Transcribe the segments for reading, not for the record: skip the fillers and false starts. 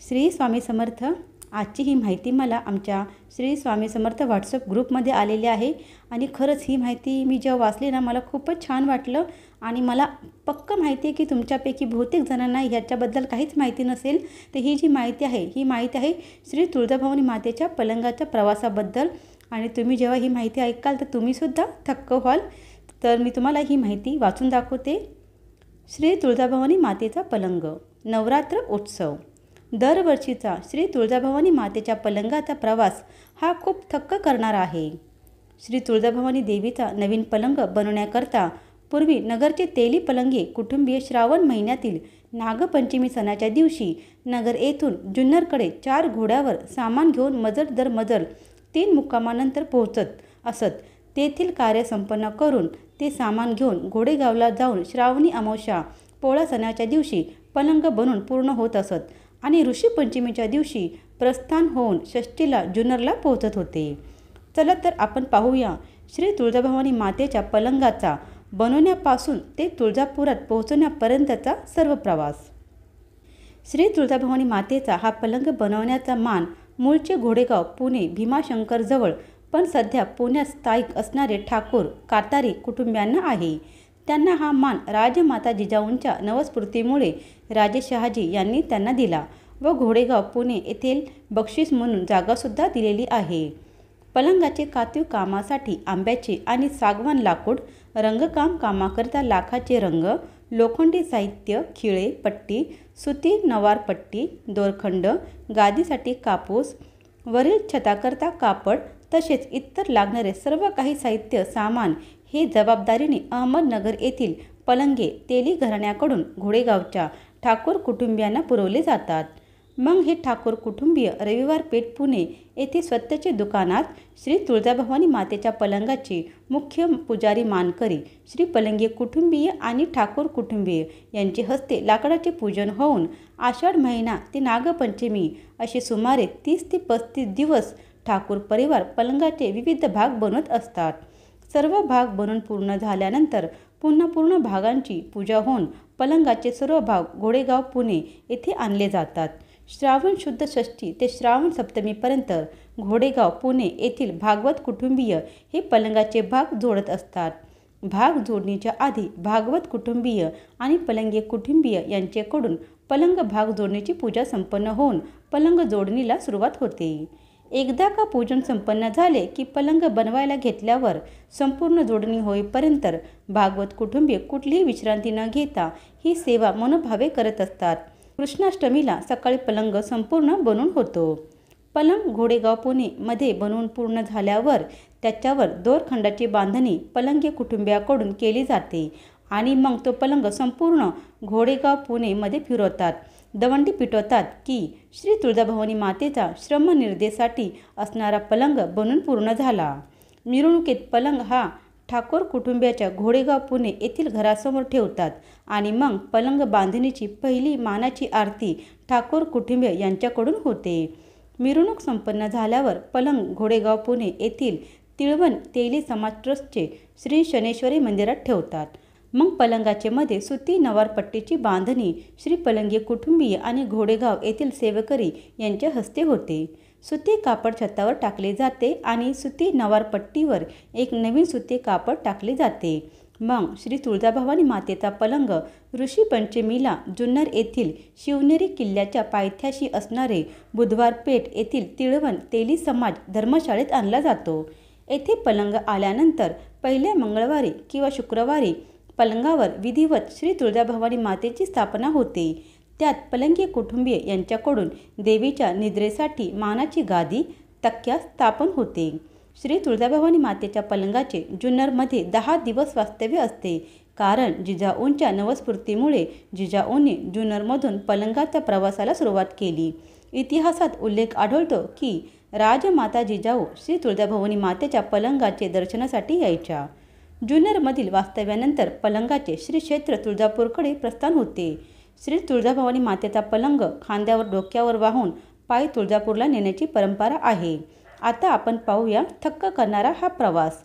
श्री स्वामी समर्थ. आजची ही माहिती मला आमच्या श्री स्वामी समर्थ व्हॉट्सअप ग्रुपमध्ये आलेली आहे आणि खरंच ही माहिती मी जेव्हा वाचली ना मला खूपच छान वाटलं आणि मला पक्क माहिती आहे की तुमच्यापैकी बहुतेक जणांना ह्याच्याबद्दल काहीच माहिती नसेल. तर ही जी माहिती आहे श्री तुळजाभवानी मातेच्या पलंगाच्या प्रवासाबद्दल आणि तुम्ही जेव्हा ही माहिती ऐकाल तर तुम्हीसुद्धा थक्क व्हाल. तर मी तुम्हाला ही माहिती वाचून दाखवते. श्री तुळजाभवानी मातेचा पलंग नवरात्र उत्सव. दरवर्षीचा श्री तुळजाभवानी मातेच्या पलंगाचा प्रवास हा खूप थक्क करणारा आहे. श्री तुळजाभवानी देवीचा नवीन पलंग बनवण्याकरता पूर्वी नगरचे तेली पलंगे कुटुंबीय श्रावण महिन्यातील नागपंचमी सणाच्या दिवशी नगर येथून जुन्नरकडे 4 घोड्यावर सामान घेऊन मजल दर मजल 3 मुक्कामानंतर पोहोचत असत. तेथील कार्य संपन्न करून ते सामान घेऊन घोडेगावला जाऊन श्रावणी अमावस्या पोळा सणाच्या दिवशी पलंग बनून पूर्ण होत असत आणि ऋषीपंचमीच्या दिवशी प्रस्थान होऊन षष्टीला जुन्नरला पोहोचत होते. चला तर आपण पाहूया श्री तुळजाभवानी मातेच्या पलंगाचा बनवण्यापासून ते तुळजापुरात पोहोचण्यापर्यंतचा सर्व प्रवास. श्री तुळजाभवानी मातेचा हा पलंग बनवण्याचा मान मूळचे घोडेगाव पुणे भीमाशंकरजवळ पण सध्या पुण्यात स्थायिक असणारे ठाकूर कातारी कुटुंबियांना आहे. त्यांना हा मान राजमाता जिजाऊंच्या नवस्फूर्तीमुळे राजे शहाजी यांनी त्यांना दिला व घोडेगाव पुणे येथील बक्षीस म्हणून जागासुद्धा दिलेली आहे. पलंगाचे कातीव कामासाठी आंब्याचे आणि सागवान लाकूड, रंगकाम कामाकरिता लाखाचे रंग, लोखंडी साहित्य, खिळे, पट्टी, सुती नवार पट्टी, दोरखंड, गादीसाठी कापूस, वरील छताकरता कापड तसेच इतर लागणारे सर्व काही साहित्य सामान हे जबाबदारीने अहमदनगर येथील पलंगे तेली घराण्याकडून घोडेगावच्या ठाकूर कुटुंबियांना पुरवले जातात. मग हे ठाकूर कुटुंबीय रविवार पेठ पुणे येथे स्वतःचे दुकानात श्री तुळजाभवानी मातेच्या पलंगाचे मुख्य पुजारी मानकरी श्री पलंगे कुटुंबीय आणि ठाकूर कुटुंबीय यांचे हस्ते लाकडाचे पूजन होऊन आषाढ महिना ते नागपंचमी असे सुमारे 30 ते 35 दिवस ठाकूर परिवार पलंगाचे विविध भाग बनवत असतात. सर्व भाग बनवून पूर्ण झाल्यानंतर पुन्हा पूर्ण भागांची पूजा होऊन पलंगाचे सर्व भाग घोडेगाव पुणे येथे आणले जातात. श्रावण शुद्ध षष्ठी ते श्रावण सप्तमीपर्यंत घोडेगाव पुणे येथील भागवत कुटुंबीय हे पलंगाचे भाग जोडत असतात. भाग जोडणीच्या आधी भागवत कुटुंबीय आणि पलंगे कुटुंबीय यांच्याकडून पलंग भाग जोडणीची पूजा संपन्न होऊन पलंग जोडणीला सुरुवात होते. एकदा का पूजन संपन्न झाले की पलंग बनवायला घेतल्यावर संपूर्ण जोडणी होईपर्यंत भागवत कुटुंबीय कुठलीही विश्रांती न घेता ही सेवा मनोभावे करत असतात. कृष्णाष्टमीला सकाळी पलंग संपूर्ण बनून होतो. पलंग घोडेगाव पुणे मध्ये बनवून पूर्ण झाल्यावर त्याच्यावर दोरखंडाची बांधणी पलंगे कुटुंबियाकडून केली जाते आणि मग तो पलंग संपूर्ण घोडेगाव पुणे मध्ये फिरवतात. दवंडी पिटवतात की श्री तुळजाभवानी मातेचा श्रमनिर्देसाठी असणारा पलंग बनून पूर्ण झाला. मिरवणुकीत पलंग हा ठाकूर कुटुंबियाच्या घोडेगाव पुणे येथील घरासमोर ठेवतात आणि मग पलंग बांधणीची पहिली मानाची आरती ठाकूर कुटुंबीय यांच्याकडून होते. मिरवणूक संपन्न झाल्यावर पलंग घोडेगाव पुणे येथील तिळवण तेली समाज ट्रस्टचे श्री शनेश्वरी मंदिरात ठेवतात. मग पलंगाचे मध्ये सुती नवार पट्टीची बांधणी श्री पलंगे कुटुंबीय आणि घोडेगाव येथील सेवकरी यांच्या हस्ते होते. सुती कापड छतावर टाकले जाते आणि सुती नवार पट्टीवर एक नवीन सुती कापड टाकले जाते. मग श्री तुळजाभवानी मातेचा पलंग ऋषीपंचमीला जुन्नर येथील शिवनेरी किल्ल्याच्या पायथ्याशी असणारे बुधवार पेठ येथील तिळवण तेली समाज धर्मशाळेत आणला जातो. येथे पलंग आल्यानंतर पहिल्या मंगळवारी किंवा शुक्रवारी पलंगावर विधिवत श्री तुळजाभवानी मातेची स्थापना होते. त्यात पलंगे कुटुंबीय यांच्याकडून देवीच्या निद्रेसाठी मानाची गादी तक्क्या स्थापन होते. श्री तुळजाभवानी मातेच्या पलंगाचे जुन्नरमध्ये 10 दिवस वास्तव्य असते कारण जिजाऊंच्या नवस्फूर्तीमुळे जिजाऊंनी जुन्नरमधून पलंगाच्या प्रवासाला सुरुवात केली. इतिहासात उल्लेख आढळतो की राजमाता जिजाऊ श्री तुळजाभवानी मातेच्या पलंगाचे दर्शनासाठी यायच्या. जुन्नरमधील वास्तव्यानंतर पलंगाचे श्री क्षेत्र तुळजापूरकडे प्रस्थान होते. श्री तुळजाभवानी मातेचा पलंग खांद्यावर डोक्यावर वाहून पायी तुळजापूरला नेण्याची परंपरा आहे. आता आपण पाहूया थक्क करणारा हा प्रवास.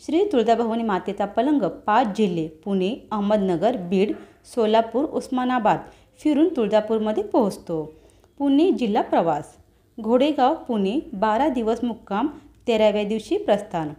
श्री तुळजाभवानी मातेचा पलंग 5 जिल्हे पुणे, अहमदनगर, बीड, सोलापूर, उस्मानाबाद फिरून तुळजापूरमध्ये पोहोचतो. पुणे जिल्हा प्रवास. घोडेगाव पुणे 12 दिवस मुक्काम, 13व्या दिवशी प्रस्थान.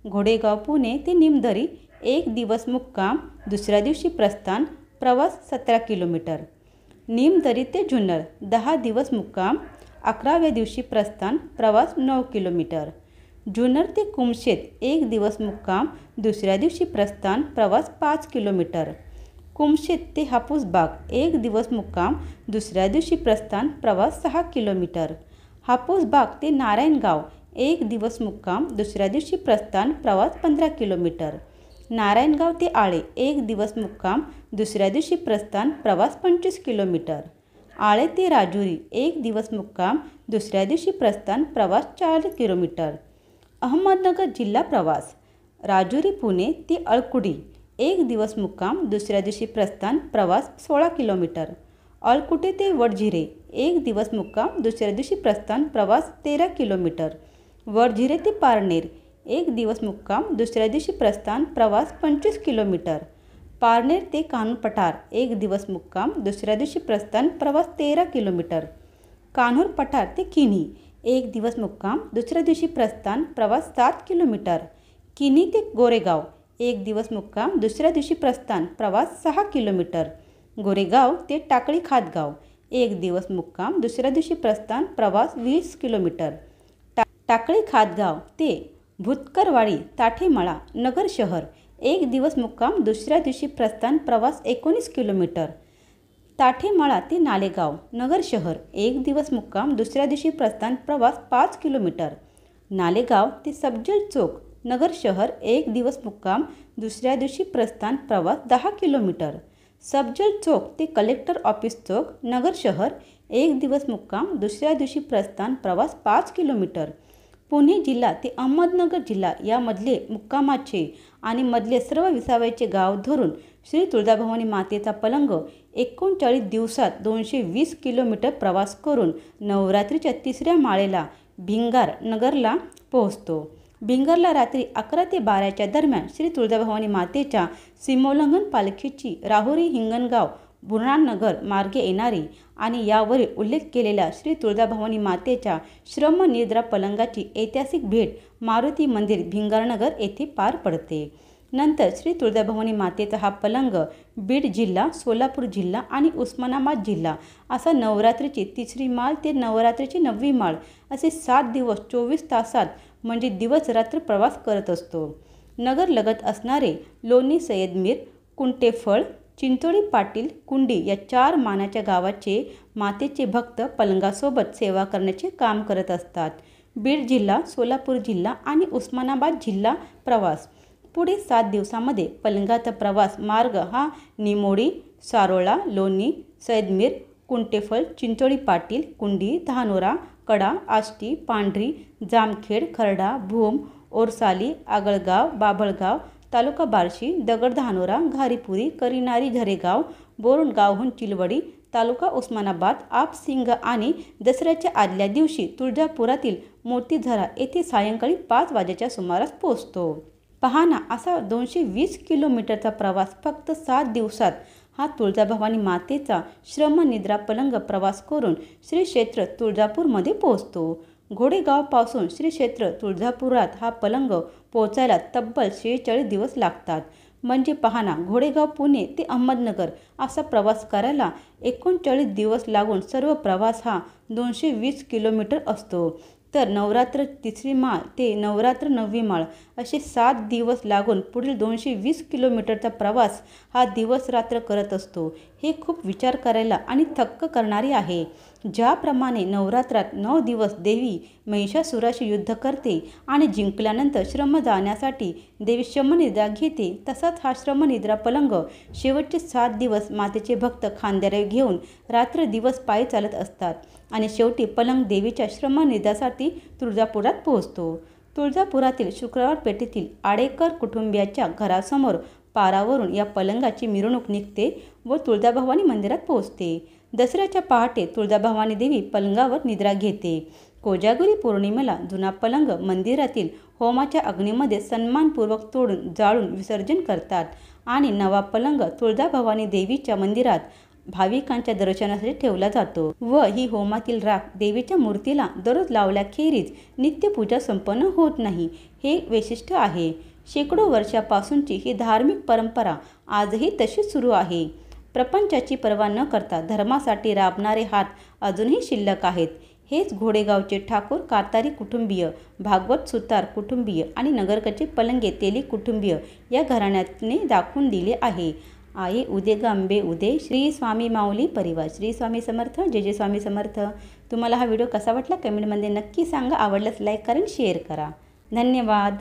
घोडेगाव पुणे ते निमदरी 1 दिवस मुक्काम, दुसऱ्या दिवशी प्रस्थान. प्रवास 17 किलोमीटर. निमदरी ते जुन्नर 10 दिवस मुक्काम, 11व्या दिवशी प्रस्थान. प्रवास 9 किलोमीटर. जुन्नर ते कुमशेत 1 दिवस मुक्काम, दुसऱ्या दिवशी प्रस्थान. प्रवास 5 किलोमीटर. कुमशेत ते हापूसबाग 1 दिवस मुक्काम, दुसऱ्या दिवशी प्रस्थान. प्रवास 6 किलोमीटर. हापूसबाग ते नारायणगाव 1 दिवस मुक्काम, दुसऱ्या दिवशी प्रस्थान. प्रवास 15 किलोमीटर. नारायणगाव ते आळे 1 दिवस मुक्काम, दुसऱ्या दिवशी प्रस्थान. प्रवास 25 किलोमीटर. आळे ते राजुरी 1 दिवस मुक्काम, दुसऱ्या दिवशी प्रस्थान. प्रवास 4 किलोमीटर. अहमदनगर जिल्हा प्रवास. राजुरी पुणे ते अळकुडी 1 दिवस मुक्काम, दुसऱ्या दिवशी प्रस्थान. प्रवास 16 किलोमीटर. अळकुटे ते वडझिरे 1 दिवस मुक्काम, दुसऱ्या दिवशी प्रस्थान. प्रवास 13 किलोमीटर. वडझिरे ते पारनेर 1 दिवस मुक्काम, दुसऱ्या दिवशी प्रस्थान. प्रवास 25 किलोमीटर. पारनेर ते कान्होर पठार 1 दिवस मुक्काम, दुसऱ्या दिवशी प्रस्थान. प्रवास 13 किलोमीटर. कान्होर पठार ते किन्ही 1 दिवस मुक्काम, दुसऱ्या दिवशी प्रस्थान. प्रवास 7 किलोमीटर. किन्ही ते गोरेगाव 1 दिवस मुक्काम, दुसऱ्या दिवशी प्रस्थान. प्रवास 6 किलोमीटर. गोरेगाव ते टाकळी खातगाव 1 दिवस मुक्काम, दुसऱ्या दिवशी प्रस्थान. प्रवास 20 किलोमीटर. टाकळी खातगाव ते भुतकरवाडी ताठेमळा नगर शहर 1 दिवस मुक्काम, दुसऱ्या दिवशी प्रस्थान. प्रवास 19 किलोमीटर. ताठेमळा ते नालेगाव नगर शहर 1 दिवस मुक्काम, दुसऱ्या दिवशी प्रस्थान. प्रवास 5 किलोमीटर. नालेगाव ते सबजल चौक नगर शहर 1 दिवस मुक्काम, दुसऱ्या दिवशी प्रस्थान. प्रवास 10 किलोमीटर. सबजल चौक ते कलेक्टर ऑफिस चौक नगर शहर 1 दिवस मुक्काम, दुसऱ्या दिवशी प्रस्थान. प्रवास 5 किलोमीटर. पुणे जिल्हा ते अहमदनगर जिल्हा यामधले मुक्कामाचे आणि मधले सर्व विसाव्याचे गाव धरून श्री तुळजाभवानी मातेचा पलंग 39 दिवसात 220 किलोमीटर प्रवास करून नवरात्रीच्या 3ऱ्या माळेला भिंगार नगरला पोहोचतो. भिंगरला रात्री 11 ते 12च्या दरम्यान श्री तुळजाभवानी मातेच्या सीमोल्लंघन पालखीची राहुरी हिंगणगाव बुरणानगर मार्गे येणारी आणि यावरील उल्लेख केलेल्या श्री तुळजाभवानी मातेच्या श्रमनिद्रा पलंगाची ऐतिहासिक भेट मारुती मंदिर भिंगारनगर येथे पार पडते. नंतर श्री तुळजाभवानी मातेचा हा पलंग बीड जिल्हा, सोलापूर जिल्हा आणि उस्मानाबाद जिल्हा असा नवरात्रीची 3री माळ ते नवरात्रीची 9वी माळ असे 7 दिवस 24 तासात म्हणजे दिवस रात्र प्रवास करत असतो. नगर लगत असणारे लोणी सय्यदमीर, कुंटेफळ, चिंचोळी पाटील, कुंडी या 4 मानाच्या गावाचे मातेचे भक्त पलंगासोबत सेवा करण्याचे काम करत असतात. बीड जिल्हा, सोलापूर जिल्हा आणि उस्मानाबाद जिल्हा प्रवास. पुढे 7 दिवसामध्ये पलंगाचा प्रवास मार्ग हा निमोडी, सारोळा, लोणी, सय्यदमीर, कुंटेफळ, चिंचोळी पाटील, कुंडी, धानोरा, कडा, आष्टी, पांढरी, जामखेड, खर्डा, भूम, ओरसाली, आगळगाव, बाभळगाव, तालुका बार्शी, दगड धानोरा, घारीपुरी, करिनारी, झरेगाव, बोरगावहून चिलवडी, तालुका उस्मानाबाद, आपसिंग आणि दसऱ्याच्या आदल्या दिवशी तुळजापुरातील मोतीझरा येथे सायंकाळी 5 वाजेच्या सुमारास पोहोचतो. पहा ना, असा 220 किलोमीटरचा प्रवास फक्त 7 दिवसात हा तुळजाभवानी मातेचा श्रमनिद्रा पलंग प्रवास करून श्री क्षेत्र तुळजापूरमध्ये पोहोचतो. घोडेगावपासून श्री क्षेत्र तुळजापुरात हा पलंग पोहोचायला तब्बल 46 दिवस लागतात. म्हणजे पहा ना, घोडेगाव पुणे ते अहमदनगर असा प्रवास करायला 39 दिवस लागून सर्व प्रवास हा 220 किलोमीटर असतो. तर नवरात्र 3री माळ ते नवरात्र 9वी माळ असे 7 दिवस लागून पुढील 220 किलोमीटरचा प्रवास हा दिवस रात्र करत असतो. हे खूप विचार करायला आणि थक्क करणारे आहे. ज्याप्रमाणे नवरात्रात 9 दिवस देवी महिषासुराशी युद्ध करते आणि जिंकल्यानंतर श्रम जाण्यासाठी देवी श्रमनिद्रा घेते, तसाच हा श्रमनिद्रा पलंग शेवटचे 7 दिवस मातेचे भक्त खांद्यावर घेऊन रात्र दिवस पायी चालत असतात आणि शेवटी पलंग देवीच्या श्रमनिद्रासाठी तुळजापुरात पोहोचतो. तुळजापुरातील शुक्रवार पेठेतील आडेकर कुटुंबियाच्या घरासमोर पारावरून या पलंगाची मिरवणूक निघते व तुळजाभवानी मंदिरात पोहोचते. दसऱ्याच्या पहाटे तुळजाभवानी देवी पलंगावर निद्रा घेते. कोजागिरी पौर्णिमेला जुना पलंग मंदिरातील होमाच्या अग्नीमध्ये सन्मानपूर्वक तोडून जाळून विसर्जन करतात आणि नवा पलंग तुळजाभवानी देवीच्या मंदिरात भाविकांच्या दर्शनासाठी ठेवला जातो व ही होमातील राख देवीच्या मूर्तीला दररोज लावल्याखेरीज नित्यपूजा संपन्न होत नाही, हे वैशिष्ट्य आहे. शेकडो वर्षापासूनची ही धार्मिक परंपरा आजही तशीच सुरू आहे. प्रपंचाची पर्वा न करता धर्मासाठी राबणारे हात अजूनही शिल्लक आहेत. हेच घोडेगावचे ठाकूर कारतारी कुटुंबीय, भागवत सुतार कुटुंबीय आणि नगरकचे पलंगे तेली कुटुंबीय या घराण्याने दाखवून दिले आहे. आई उदे ग अंबे उदे. श्री स्वामी माऊली परिवार. श्री स्वामी समर्थ. जय जय स्वामी समर्थ. तुम्हाला हा व्हिडिओ कसा वाटला कमेंटमध्ये नक्की सांगा. आवडल्यास लाईक करा आणि शेअर करा. धन्यवाद.